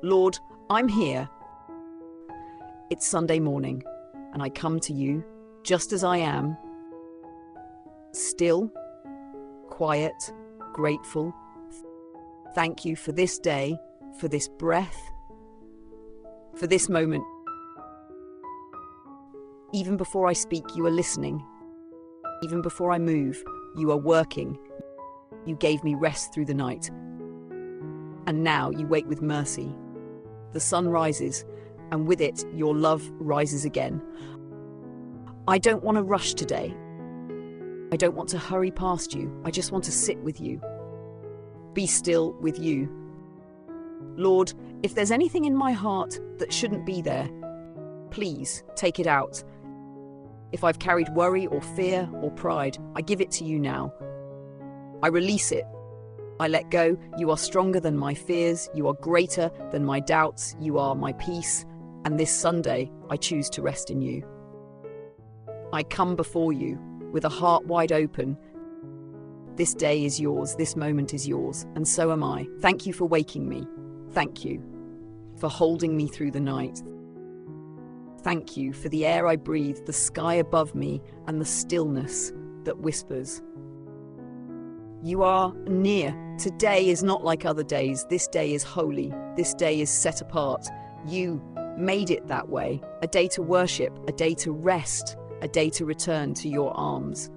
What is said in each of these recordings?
Lord, I'm here. It's Sunday morning, and I come to you just as I am, still, quiet, grateful. Thank you for this day, for this breath, for this moment. Even before I speak, you are listening. Even before I move, you are working. You gave me rest through the night. And now you wait with mercy. The sun rises, and with it, your love rises again. I don't want to rush today. I don't want to hurry past you. I just want to sit with you. Be still with you. Lord, if there's anything in my heart that shouldn't be there, please take it out. If I've carried worry or fear or pride, I give it to you now. I release it. I let go. You are stronger than my fears. You are greater than my doubts. You are my peace. And this Sunday, I choose to rest in you. I come before you with a heart wide open. This day is yours. This moment is yours. And so am I. Thank you for waking me. Thank you for holding me through the night. Thank you for the air I breathe, the sky above me, and the stillness that whispers. You are near. Today is not like other days. This day is holy. This day is set apart. You made it that way. A day to worship, a day to rest, a day to return to your arms.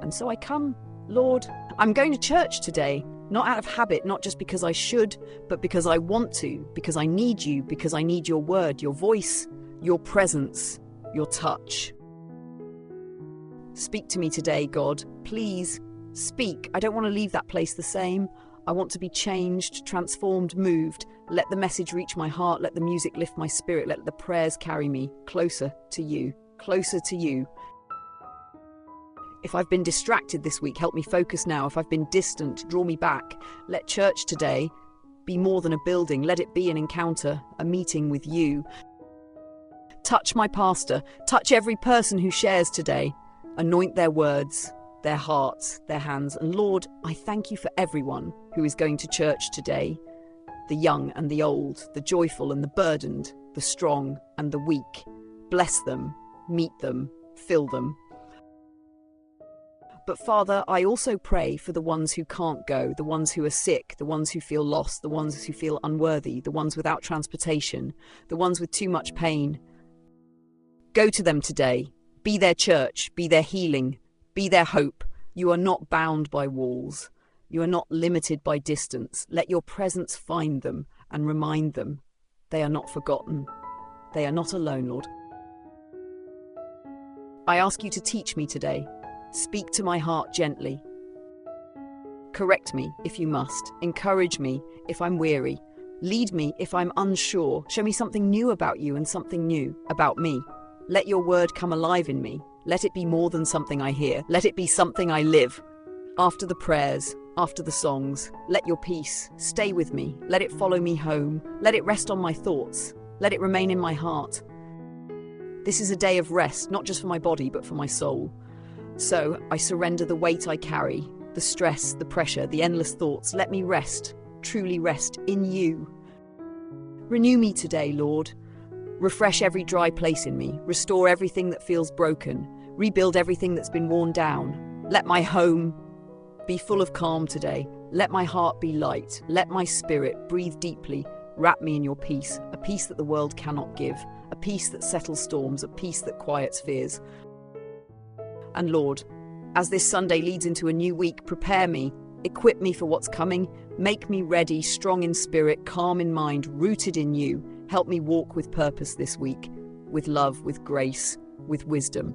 And so I come, Lord. I'm going to church today, not out of habit, not just because I should, but because I want to, because I need you, because I need your word, your voice, your presence, your touch. Speak to me today, God. Please speak. I don't want to leave that place the same. I want to be changed, transformed, moved. Let the message reach my heart. Let the music lift my spirit. Let the prayers carry me closer to you, closer to you. If I've been distracted this week, help me focus now. If I've been distant, draw me back. Let church today be more than a building. Let it be an encounter, a meeting with you. Touch my pastor. Touch every person who shares today. Anoint their words, their hearts, their hands. And Lord, I thank you for everyone who is going to church today. The young and the old, the joyful and the burdened, the strong and the weak. Bless them, meet them, fill them. But Father, I also pray for the ones who can't go, the ones who are sick, the ones who feel lost, the ones who feel unworthy, the ones without transportation, the ones with too much pain. Go to them today. Be their church, be their healing, be their hope. You are not bound by walls. You are not limited by distance. Let your presence find them and remind them they are not forgotten. They are not alone, Lord. I ask you to teach me today. Speak to my heart gently. Correct me if you must. Encourage me if I'm weary. Lead me if I'm unsure. Show me something new about you and something new about me. Let your word come alive in me. Let it be more than something I hear. Let it be something I live. After the prayers, after the songs, let your peace stay with me. Let it follow me home. Let it rest on my thoughts. Let it remain in my heart. This is a day of rest, not just for my body, but for my soul. So I surrender the weight I carry, the stress, the pressure, the endless thoughts. Let me rest, truly rest in you. Renew me today, Lord. Refresh every dry place in me. Restore everything that feels broken. Rebuild everything that's been worn down. Let my home be full of calm today. Let my heart be light. Let my spirit breathe deeply. Wrap me in your peace, a peace that the world cannot give, a peace that settles storms, a peace that quiets fears. And Lord, as this Sunday leads into a new week, prepare me, equip me for what's coming, make me ready, strong in spirit, calm in mind, rooted in you. Help me walk with purpose this week, with love, with grace, with wisdom.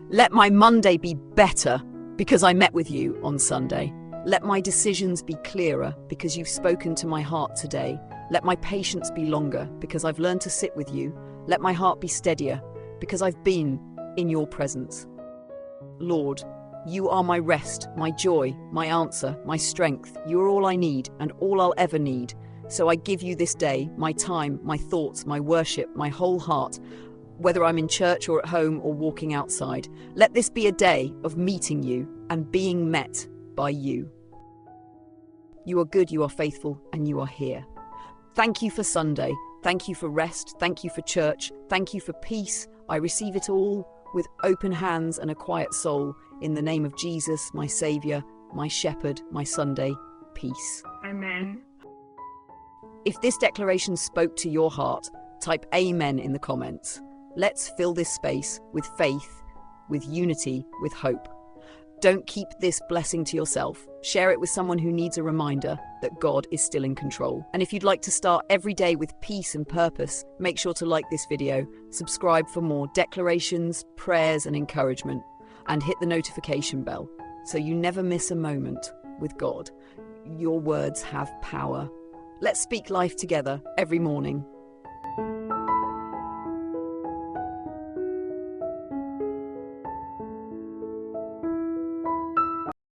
Let my Monday be better because I met with you on Sunday. Let my decisions be clearer because you've spoken to my heart today. Let my patience be longer because I've learned to sit with you. Let my heart be steadier because I've been in your presence. Lord, you are my rest, my joy, my answer, my strength. You are all I need and all I'll ever need. So I give you this day, my time, my thoughts, my worship, my whole heart, whether I'm in church or at home or walking outside. Let this be a day of meeting you and being met by you. You are good, you are faithful, and you are here. Thank you for Sunday. Thank you for rest. Thank you for church. Thank you for peace. I receive it all with open hands and a quiet soul. In the name of Jesus, my Saviour, my Shepherd, my Sunday, peace. Amen. If this declaration spoke to your heart, type Amen in the comments. Let's fill this space with faith, with unity, with hope. Don't keep this blessing to yourself. Share it with someone who needs a reminder that God is still in control. And if you'd like to start every day with peace and purpose, make sure to like this video, subscribe for more declarations, prayers, and encouragement, and hit the notification bell so you never miss a moment with God. Your words have power. Let's speak life together every morning.